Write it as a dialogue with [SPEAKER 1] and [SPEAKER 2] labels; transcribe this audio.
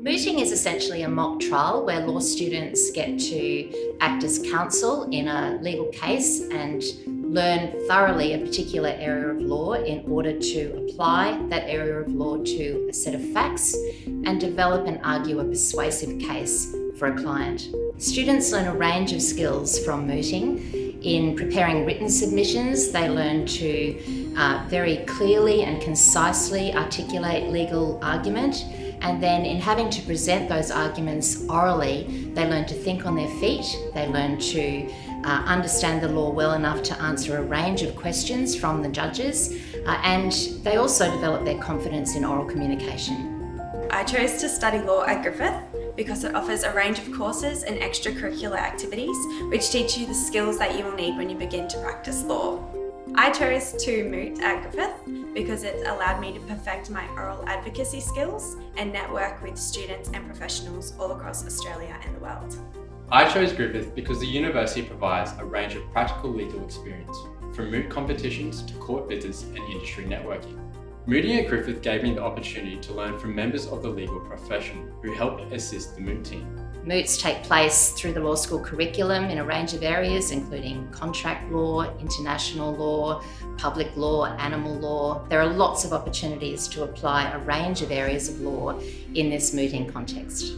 [SPEAKER 1] Mooting is essentially a mock trial where law students get to act as counsel in a legal case and learn thoroughly a particular area of law in order to apply that area of law to a set of facts and develop and argue a persuasive case for a client. Students learn a range of skills from mooting. In preparing written submissions, they learn to very clearly and concisely articulate legal argument. And then in having to present those arguments orally, they learn to think on their feet, they learn to understand the law well enough to answer a range of questions from the judges, and they also develop their confidence in oral communication.
[SPEAKER 2] I chose to study law at Griffith because it offers a range of courses and extracurricular activities which teach you the skills that you will need when you begin to practice law. I chose to moot at Griffith because it allowed me to perfect my oral advocacy skills and network with students and professionals all across Australia and the world.
[SPEAKER 3] I chose Griffith because the university provides a range of practical legal experience, from moot competitions to court visits and industry networking. Mooting at Griffith gave me the opportunity to learn from members of the legal profession who help assist the moot team.
[SPEAKER 1] Moots take place through the law school curriculum in a range of areas, including contract law, international law, public law, animal law. There are lots of opportunities to apply a range of areas of law in this mooting context.